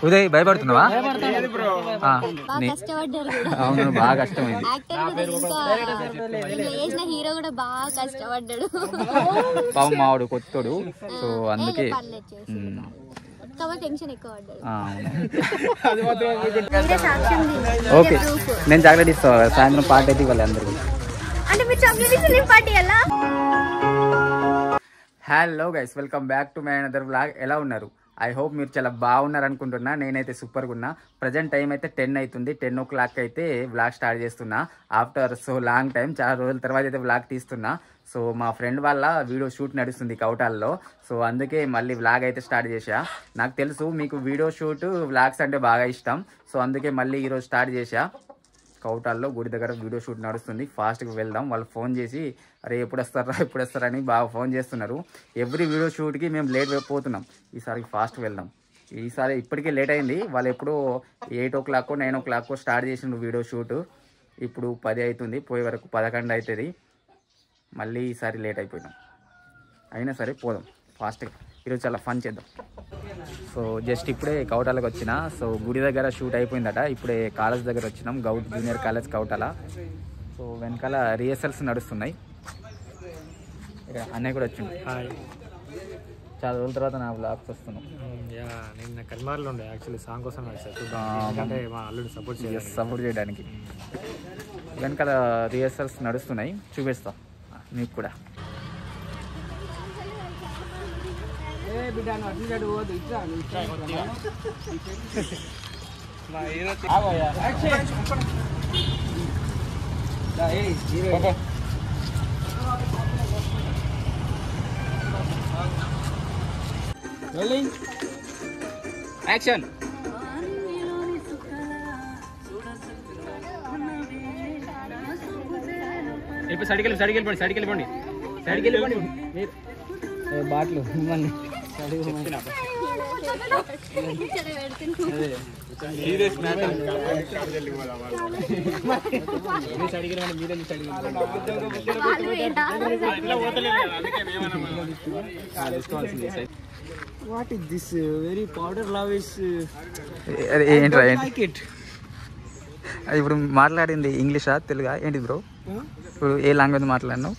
ఉదయ్ భయపడుతున్నావా? అవును, బాగా కష్టమైంది. హీరో కూడా బాగా కష్టపడ్డాడు పాపం మావాడు కొత్తడు, సో అందుకే ఓకే. నేను చాక్లెట్ ఇస్తా, సాయంత్రం పార్టీ అయితే ఇవ్వాలి అందరికి. Hello guys, welcome back to my another vlog. ఎలా ఉన్నారు? ఐ హోప్ మీరు చాలా బాగున్నారు అనుకుంటున్నా. నేనైతే సూపర్గా ఉన్నా. ప్రజెంట్ టైం అయితే 10 అవుతుంది. 10 o'clock అయితే వ్లాగ్ స్టార్ట్ చేస్తున్నా. ఆఫ్టర్ సో లాంగ్ టైం, చాలా రోజుల తర్వాత అయితే వ్లాగ్ తీస్తున్నా. సో మా ఫ్రెండ్ వాళ్ళ వీడియో షూట్ నడుస్తుంది కౌటాల్లో, సో అందుకే మళ్ళీ వ్లాగ్ అయితే స్టార్ట్ చేశా. నాకు తెలుసు మీకు వీడియో షూట్ వ్లాగ్స్ అంటే బాగా ఇష్టం, సో అందుకే మళ్ళీ ఈరోజు స్టార్ట్ చేశా. కౌటాల్లో గుడి దగ్గర వీడియో షూట్ నడుస్తుంది. ఫాస్ట్గా వెళ్దాం. వాళ్ళు ఫోన్ చేసి అరే ఎప్పుడు వస్తారని బాగా ఫోన్ చేస్తున్నారు. ఎవ్రీ వీడియో షూట్కి మేము లేట్ అయిపోతున్నాం. ఈసారి ఫాస్ట్ వెళ్దాం. ఈసారి ఇప్పటికే లేట్ అయింది. వాళ్ళు ఎప్పుడో 8 o'clock 9 o'clock స్టార్ట్ చేసిండు వీడియో షూట్. ఇప్పుడు 10 అవుతుంది, పోయే వరకు 11 అవుతుంది. మళ్ళీ ఈసారి లేట్ అయిపోయినాం. అయినా సరే పోదాం ఫాస్ట్గా. ఈరోజు చాలా ఫన్ చేద్దాం. సో జస్ట్ ఇప్పుడే కౌటాలకు వచ్చిన. సో గుడి దగ్గర షూట్ అయిపోయిందట. ఇప్పుడే కాలేజ్ దగ్గర వచ్చినాం, govt junior college Kautala. So వెనకాల రిహర్సల్స్ నడుస్తున్నాయి. ఇక్కడ అన్నయ్య కూడా వచ్చింది. చాలా రోజుల తర్వాత నా బ్లాగ్స్ వస్తున్నాం. నేను కల్మార్లో ఉండే యాక్చువల్లీ సాంగ్ కోసం సపోర్ట్ చేయడానికి. వెనకాల రిహర్సల్స్ నడుస్తున్నాయి, చూపిస్తా మీకు కూడా. యాక్షన్. ఇప్పుడు సైడ్కి వెళ్ళిపోండి. బాట్లు మిమ్మల్ని What is this very powder love is like it. ఇప్పుడు మాట్లాడింది ఇంగ్లీషా తెలుగా ఏంటి బ్రో? ఇప్పుడు ఏ లాంగ్వేజ్ మాట్లాడినావు?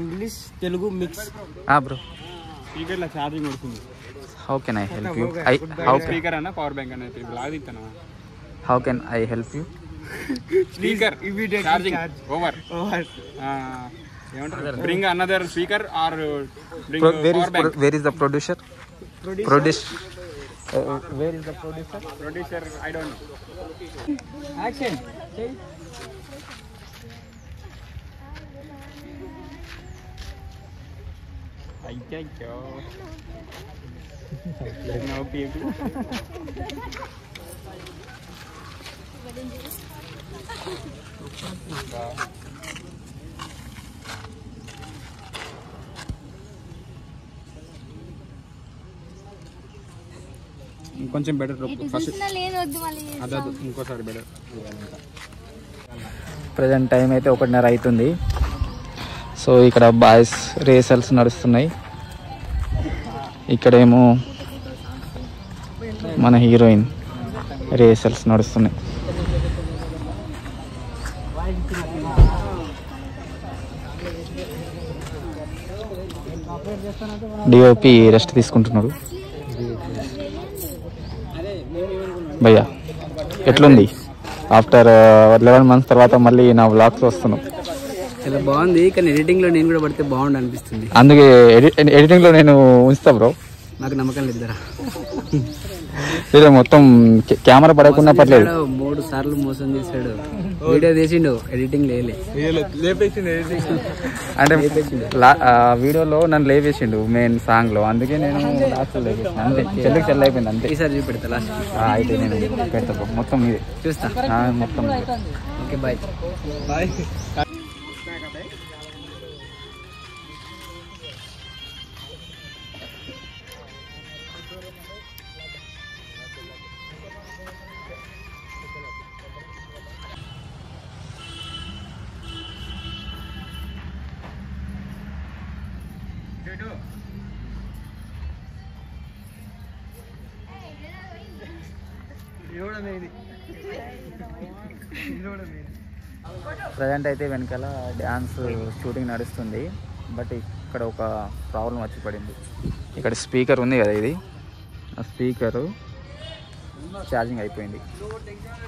English Telugu mix bro. స్పీకర్లో ఛార్జింగ్ పడుతుంది. How can I help you? Speaker అన్న పవర్ బ్యాంక్ అన్న బ్లాగ్ ఇస్తాను. How can I help you? Speaker immediate charging over. ఏమంటారు? Bring another speaker or bring power bank. Where is the producer? Where is the producer? Producer, I don't know. Action. Ayyo. No people. ఇంకొంచెం better ఇంకోసారి better. Present time అయితే 1:30 అవుతుంది. So ఇక్కడ boys రేసల్స్ నడుస్తున్నాయి. ఇక్కడేమో మన heroine రేసల్స్ నడుస్తున్నాయి. డిఓపి రెస్ట్ తీసుకుంటున్నాడు. భయ్యా ఎట్లుంది? ఆఫ్టర్ 11 months తర్వాత మళ్ళీ నా వ్లాగ్స్ వస్తున్నాం. చాలా బాగుంది, కానీ ఎడిటింగ్లో నేను కూడా పడితే బాగుండు అనిపిస్తుంది. అందుకే ఎడిటింగ్లో నేను ఉంచుతా బ్రో. నాకు నమ్మకం లేదురా. లేదా మొత్తం కెమెరా పడకుండా పర్లేదు. 3 సార్లు మోసం చేశాడు. వీడియో తీసిండు, ఎడిటింగ్ అంటే వీడియోలో నన్ను లేవేసిండు మెయిన్ సాంగ్ లో, అందుకే నేను లాస్ట్ లేవేసిన. అంతే, చెల్లికి చెల్లి అయిపోయింది అంతే. ఈసారి చూపెడతా లాస్ట్. అయితే నేను పెడతా మొత్తం మీదే చూస్తా. మొత్తం ఓకే, బాయ్ బాయ్. ప్రజెంట్ అయితే వెనకాల డ్యాన్స్ షూటింగ్ నడుస్తుంది. బట్ ఇక్కడ ఒక ప్రాబ్లం వచ్చి పడింది. ఇక్కడ స్పీకర్ ఉంది కదా, ఇది ఆ స్పీకరు ఛార్జింగ్ అయిపోయింది.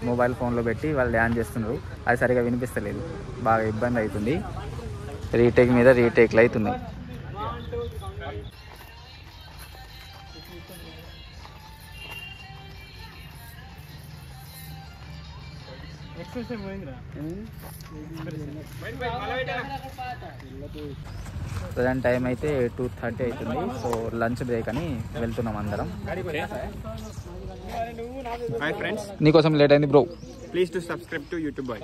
మొబైల్ ఫోన్లో పెట్టి వాళ్ళు డ్యాన్స్ చేస్తున్నారు, అది సరిగా వినిపిస్తలేదు, బాగా ఇబ్బంది అవుతుంది. రీటేక్ మీద రీటేక్లు అవుతున్నాయి. ప్రజెంట్ టైం అయితే 2:30 అవుతుంది. సో లంచ్ బ్రేక్ అని వెళ్తున్నాం అందరం. హాయ్ ఫ్రెండ్స్, నీకోసం లేట్ అయింది bro. Please to subscribe to YouTube bye.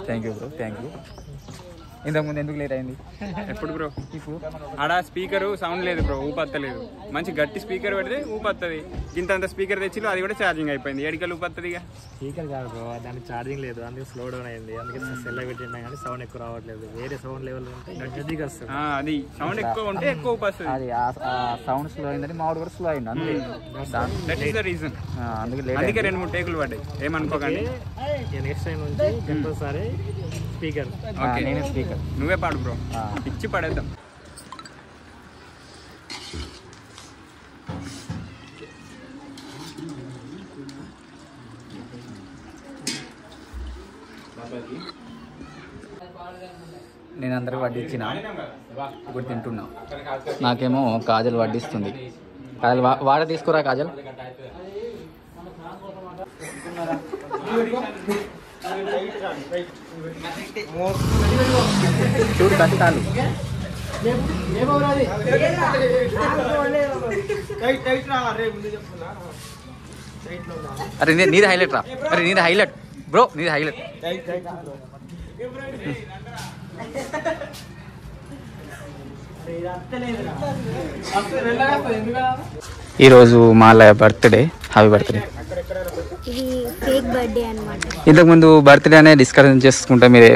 Thank you bro, thank you. ఇంతకుముందు ఎందుకు లేట్ అయింది? ఎప్పుడు బ్రో? ఆడ స్పీకర్ సౌండ్ లేదు బ్రో, ఊపత్తలేదు. మంచి గట్టి స్పీకర్ పెడితే ఊపత్తది. ఇంత స్పీకర్ తెచ్చిలో అది కూడా ఛార్జింగ్ అయిపోయింది. ఎడికల్ ఊపత్తది. స్పీకర్ కాదు బ్రో, దానికి ఛార్జింగ్ లేదు, అందుకే స్లో డౌన్ అయింది. అందుకే సెల్ పెట్టినా కానీ సౌండ్ ఎక్కువ రావట్లేదు. వేరే సౌండ్ లెవెల్ ఉంటే గట్టిగా వస్తుంది. అది సౌండ్ ఎక్కువ ఉంటే ఎక్కువ ఊపస్తుంది. అది సౌండ్ స్లో అయిందని మామిడి కూడా స్లో అయింది, అంతే. That is the reason. అందుకే 2-3 టేకులు పడ్డాయి. ఏమనుకోకండి. నెక్స్ట్ టైం నుంచి కంపల్సరీ స్పీకర్. నేనే స్పీకర్. నువ్వే పాడు బ్రో, ఇచ్చి పడేద్దాం. నేను అందరికి వడ్డించిన, ఇప్పుడు తింటున్నా. నాకేమో కాజల్ వడ్డిస్తుంది. కాజల్ వాడ తీసుకురా కాజల్. చూడు కష్టాలు. అరే నీది హైలైట్ రా. అరే నీది హైలైట్ బ్రో, నీది హైలైట్. ఈరోజు మా బర్త్డే. Happy birthday. ఇది ఫేక్ బర్త్డే అన్నమాట. ఇంతకుముందు బర్త్డే అనే డిస్కషన్ చేసుకుంటే మీరు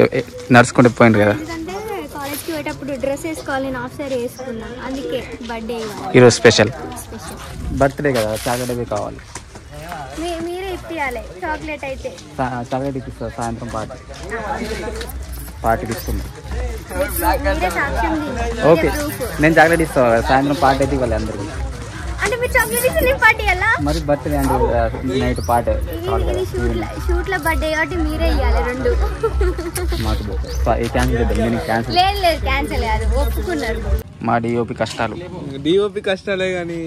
నడుచుకుంటూ పోయింది కదా. ఎందుకంటే కాలేజ్కి పోయేటప్పుడు డ్రెస్ వేసుకోవాలి, నేను ఆఫ్ సారీ వేసుకున్నాను, అందుకే బర్త్డే ఈరోజు స్పెషల్ స్పెషల్ బర్త్డే కదా, చాక్లెట్ అవి కావాలి. మీరే ఇప్పియాలి చాక్లెట్ అయితే. చాక్లెట్ ఇప్పిస్తా సాయంత్రం పార్టీకి ఇస్తుంది. మీరే సాక్ష్యం ఓకే, నేను చాక్లెట్ ఇస్తాను కదా, సాయంత్రం పార్టీ అయితే ఇవ్వాలి అందరికి. అంటే మీరు చాక్లెట్ ఇస్తే నేను పార్టీ ఎలా? మరి బర్త్డే అంటే నైట్ పార్టీ. ఇది షూట్లో బర్త్డే కాబట్టి మీరే ఇవ్వాలి 2. మాకు క్యాన్సిల్ చేద్దాం. నేను క్యాన్సిల్ లేదు క్యాన్సిల్ కాదు, ఒప్పుకున్నారు. మా డిఓపి కష్టాలు. డిఓపి కష్టాలే కానీ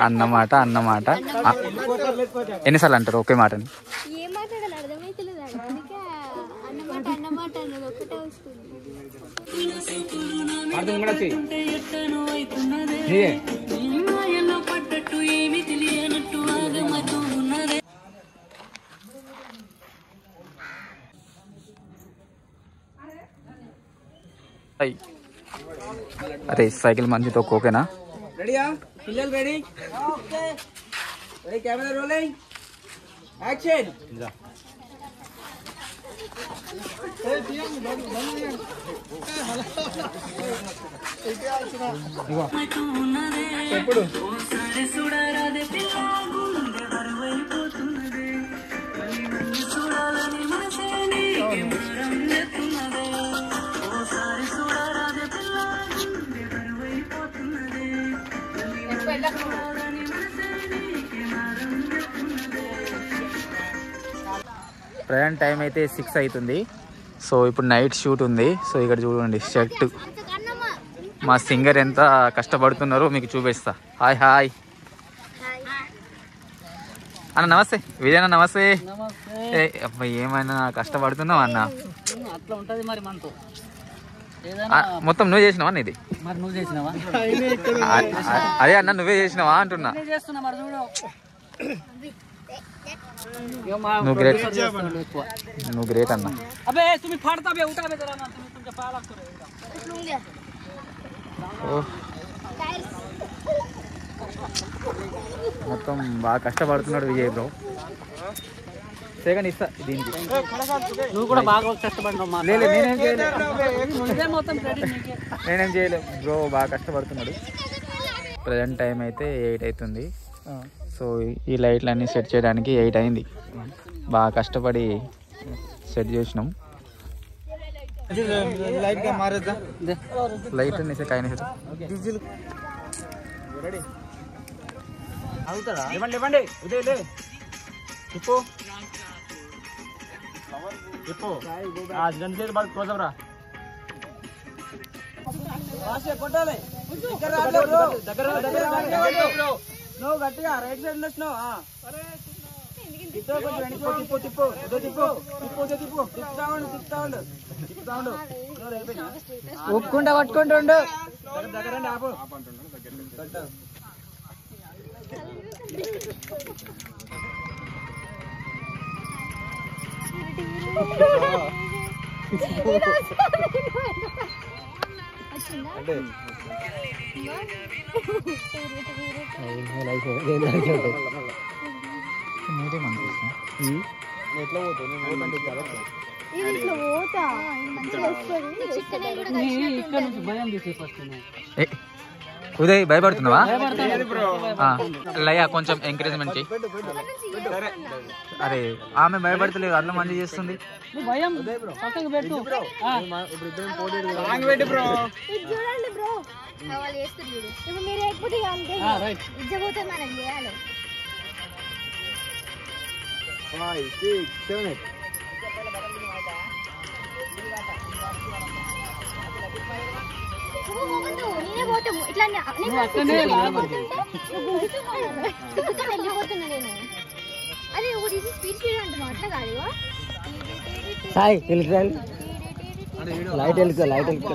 అన్నమాట. ఎన్నిసార్లు అంటారు ఒకే మాటని? ఏం మాట్లాడాలి అర్థమైతలేదు, అందుకే అన్నమాట అన్నది ఒకటే వస్తుంది. అరే సైకిల్ మంచితో ఓకేనా? రెడీయా పిల్లలు? Ready, okay ready, camera rolling, action. ఎప్పుడు ప్రజెంట్ టైం అయితే 6 అవుతుంది. సో ఇప్పుడు నైట్ షూట్ ఉంది. సో ఇక్కడ చూడండి షర్ట్. మా సింగర్ ఎంత కష్టపడుతున్నారో మీకు చూపిస్తా. హాయ్ హాయ్ అన్న, నమస్తే. విజయన్న నమస్తే. అబ్బాయి ఏమైనా కష్టపడుతున్నావు అన్న? అట్లా ఉంటది మరి మనతో. మొత్తం నువ్వు చేసినావా అన్న? ఇది మరి నువ్వు చేసినావా? అదే అన్న నువ్వే చేసినావా అంటున్నా. చేస్తున్నా మరి చూడు. నువ్వు గ్రేట్, నువ్వు గ్రేట్ అన్న. అబే तुम्ही फाड़ता बे उठा बे जरा ना, तुम्ही तुमच्या पाया लागतो रे. మొత్తం బాగా కష్టపడుతున్నాడు విజయ్ బ్రో. సెకండ్ ఇస్తా దీనికి. నువ్వు కూడా బాగా కష్టపడినావు. లేదు నేనేం చేయలేదు బ్రో, బాగా కష్టపడుతున్నాడు. ప్రజెంట్ టైం అయితే 8 అవుతుంది. సో ఈ లైట్లన్నీ సెట్ చేయడానికి 8 అయింది. బాగా కష్టపడి సెట్ చేసినాం. లైట్ అనేసి కాయన నువ్వు గట్టిగా రైట్ సైడ్ వచ్చినావు. ఒప్పుకుంటా పట్టుకుంటుండు. దగ్గరండి ఆపు. ఉదయ్ భయపడుతున్నావా? లయ కొంచెం ఎంకరేజ్మెంట్ చెయ్యి. అరే ఆమె భయపడతలేదు, అట్లా మంచి చేస్తుంది. లైట్ వెళ్తా లైట్ వెళ్తా.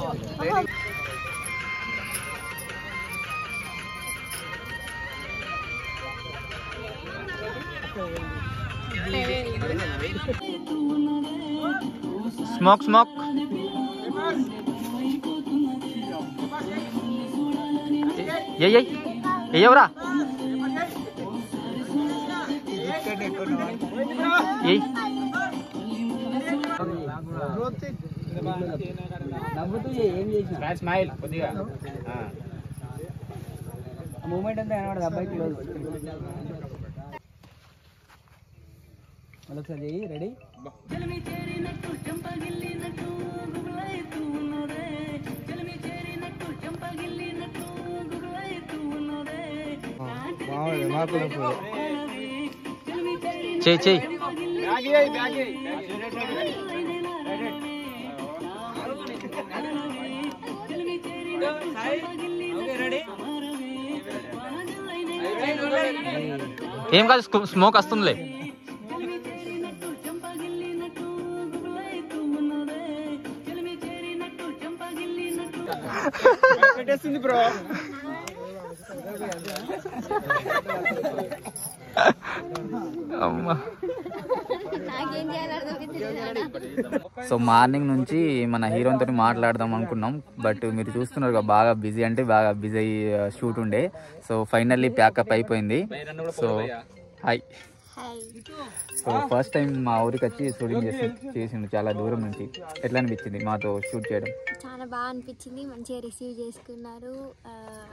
Smoke smoke. ఎవరా నవ్వుతూ ఏం చేసిన స్మైల్ కొద్దిగా మూమెంట్ అంతా కనబడదు అబ్బాయి క్లోజ్. మళ్ళొకసారి రెడీ. చెయ్యి చెయ్యి. ఏం కాదు, స్మోక్ వస్తుందిలే. పెట్టేస్తుంది బ్రో. అమ్మా. సో మార్నింగ్ నుంచి మన హీరోతో మాట్లాడదాం అనుకున్నాం, బట్ మీరు చూస్తున్నారు బాగా బిజీ అంటే బాగా బిజీ షూట్ ఉండే. సో ఫైనల్లీ ప్యాకప్ అయిపోయింది. So hi. So first time మా ఊరికి వచ్చి షూటింగ్ చేసిండు చాలా దూరం నుంచి. ఎట్లా అనిపించింది మాతో షూట్ చేయడం? చాలా బాగా అనిపించింది, మంచిగా రిసీవ్ చేసుకున్నారు.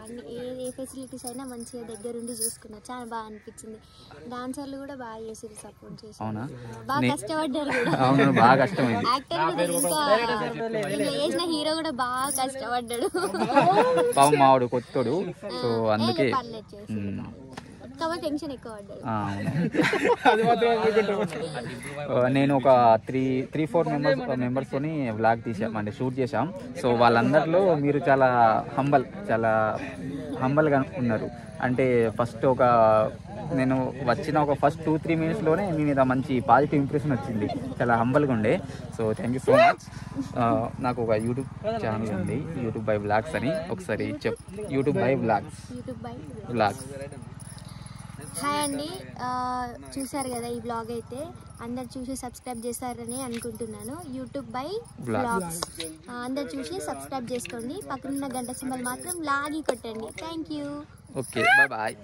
అన్ని ఏ ఫెసిలిటీస్ అయినా మంచిగా దగ్గరుండి చూసుకున్నారు, చాలా బాగా అనిపించింది. డాన్సర్లు కూడా బాగా చేసారు, సపోర్ట్ చేసి. అవునా? బాగా కష్టపడ్డారు కూడా. అవును, బాగా కష్టమైంది. యాక్టర్ కూడా ఇంకా చేసిన హీరో కూడా బాగా కష్టపడ్డాడు. పాపం మావాడు కొత్తోడు, సో అందుకే టెన్షన్ ఎక్కువ పడ్డాడు. నేను ఒక 3-4 మెంబర్స్ తోని వ్లాగ్ తీసాం, అంటే షూట్ చేసాం. సో వాళ్ళందరిలో మీరు చాలా హంబల్గా ఉన్నారు. అంటే ఫస్ట్ నేను వచ్చిన ఒక ఫస్ట్ 2-3 మినిట్స్లోనే మీ మీద మంచి పాజిటివ్ ఇంప్రెషన్ వచ్చింది, చాలా హంబల్గా ఉండే. So thank you so much. నాకు ఒక యూట్యూబ్ ఛానల్ ఉంది, యూట్యూబ్ బై వ్లాగ్స్ అని. ఒకసారి యూట్యూబ్ బై వ్లాగ్స్. హాయ్ అండి, చూసారు కదా ఈ బ్లాగ్ అయితే. అందరు చూసి సబ్స్క్రైబ్ చేస్తారని అనుకుంటున్నాను. యూట్యూబ్ బై వ్లాగ్స్ అందరు చూసి సబ్స్క్రైబ్ చేసుకోండి. పక్కనున్న గంట సింబల్ మాత్రం లాగి కొట్టండి. Thank you. Okay, bye.